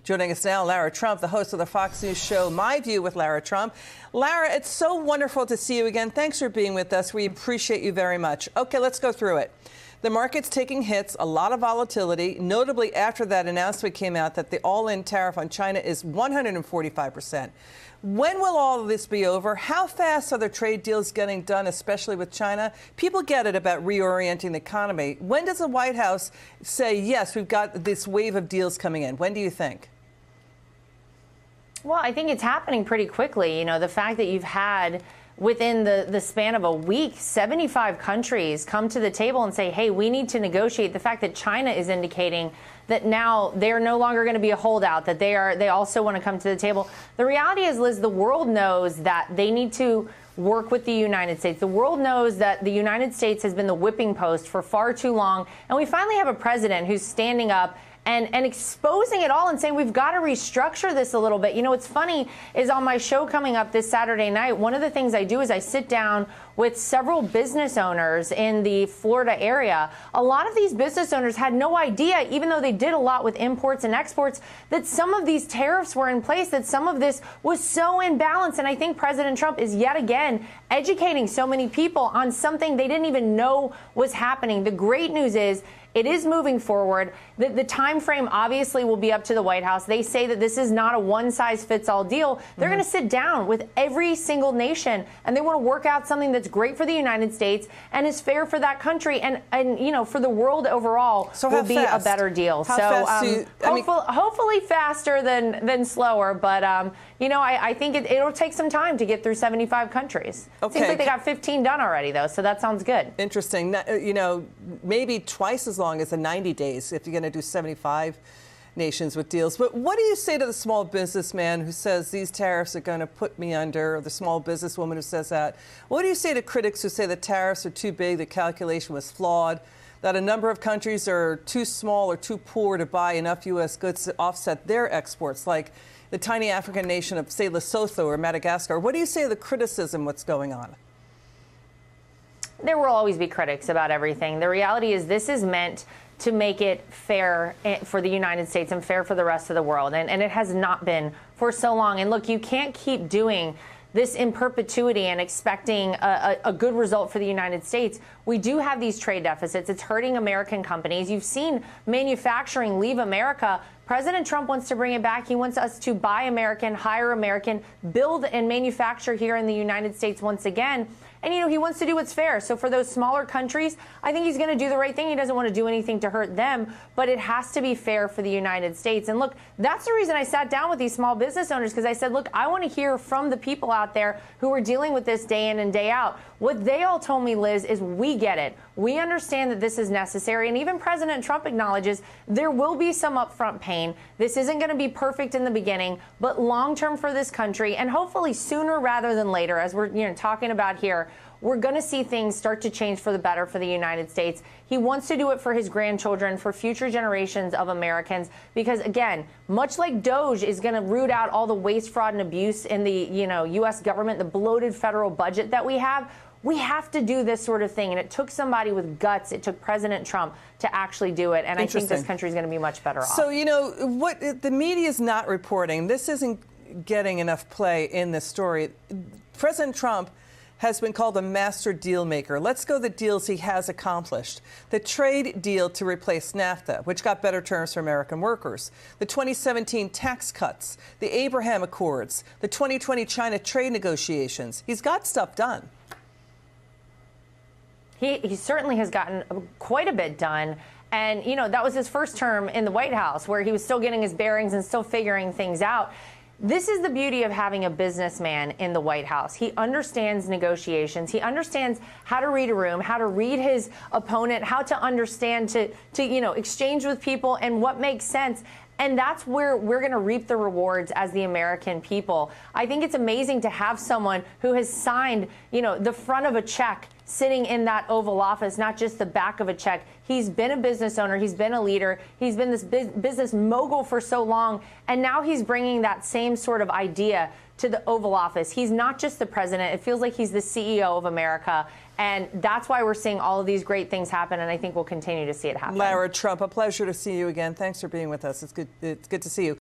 Joining us now, Lara Trump, the host of the Fox News show My View with Lara Trump. Lara, it's so wonderful to see you again. Thanks for being with us. We appreciate you very much. Okay, let's go through it. The market's taking hits, a lot of volatility, notably after that announcement came out that the all-in tariff on China is 145%. When will all of this be over? How fast are the trade deals getting done, especially with China? People get it about reorienting the economy. When does the White House say, yes, we've got this wave of deals coming in? When do you think? Well, I think it's happening pretty quickly. You know, the fact that you've had within the span of a week, 75 countries come to the table and say, hey, we need to negotiate. The fact that China is indicating that now they're no longer going to be a holdout, that they also want to come to the table. The reality is, Liz, the world knows that they need to work with the United States. The world knows that the United States has been the whipping post for far too long. And we finally have a president who's standing up and exposing it all and saying we've got to restructure this a little bit. You know, what's funny is on my show coming up this Saturday night, one of the things I do is I sit down with several business owners in the Florida area. A lot of these business owners had no idea, even though they did a lot with imports and exports, that some of these tariffs were in place, that some of this was so imbalanced. And I think President Trump is yet again educating so many people on something they didn't even know was happening. The great news is it is moving forward. The time frame obviously will be up to the White House. They say that this is not a one-size-fits-all deal. They're going to sit down with every single nation, and they want to work out something that's great for the United States and is fair for that country and you know, for the world overall. So will be a better deal. Hopefully faster than slower, but you know, I think it'll take some time to get through 75 countries. Okay. Seems like they got 15 done already, though, so that sounds good. Interesting. You know, maybe twice as long as the 90 days if you're going to do 75 nations with deals. But what do you say to the small businessman who says these tariffs are going to put me under, or the small businesswoman who says that? What do you say to critics who say the tariffs are too big, the calculation was flawed, that a number of countries are too small or too poor to buy enough U.S. goods to offset their exports, like the tiny African nation of, say, Lesotho or Madagascar? What do you say to the criticism, what's going on? There will always be critics about everything. The reality is this is meant to make it fair for the United States and fair for the rest of the world. And it has not been for so long. And look, you can't keep doing this in perpetuity and expecting a good result for the United States. We do have these trade deficits. It's hurting American companies. You've seen manufacturing leave America. President Trump wants to bring it back. He wants us to buy American, hire American, build and manufacture here in the United States once again. And, you know, he wants to do what's fair. So for those smaller countries, I think he's going to do the right thing. He doesn't want to do anything to hurt them, but it has to be fair for the United States. And look, that's the reason I sat down with these small business owners, because I said, look, I want to hear from the people out there who are dealing with this day in and day out. What they all told me, Liz, is we get it. We understand that this is necessary. And even President Trump acknowledges there will be some upfront pain. This isn't going to be perfect in the beginning, but long term for this country, and hopefully sooner rather than later, as we're talking about here, we're going to see things start to change for the better for the United States. He wants to do it for his grandchildren, for future generations of Americans, because, again, much like DOGE is going to root out all the waste, fraud, and abuse in the U.S. government, the bloated federal budget that we have to do this sort of thing. And it took somebody with guts. It took President Trump to actually do it. And I think this country is going to be much better off. So, you know, what the media is not reporting, this isn't getting enough play in this story. President Trump has been called a master deal maker. Let's go the deals he has accomplished. The trade deal to replace NAFTA, which got better terms for American workers. The 2017 tax cuts, the Abraham Accords, the 2020 China trade negotiations. He's got stuff done. He certainly has gotten quite a bit done. And, you know, that was his first term in the White House, where he was still getting his bearings and still figuring things out. This is the beauty of having a businessman in the White House. He understands negotiations. He understands how to read a room, how to read his opponent, how to understand to exchange with people and what makes sense. And that's where we're going to reap the rewards as the American people. I think it's amazing to have someone who has signed, the front of a check sitting in that Oval Office, not just the back of a check. He's been a business owner. He's been a leader. He's been this business mogul for so long. And now he's bringing that same sort of idea to the Oval Office. He's not just the president. It feels like he's the CEO of America. And that's why we're seeing all of these great things happen. And I think we'll continue to see it happen. Lara Trump, a pleasure to see you again. Thanks for being with us. It's good to see you.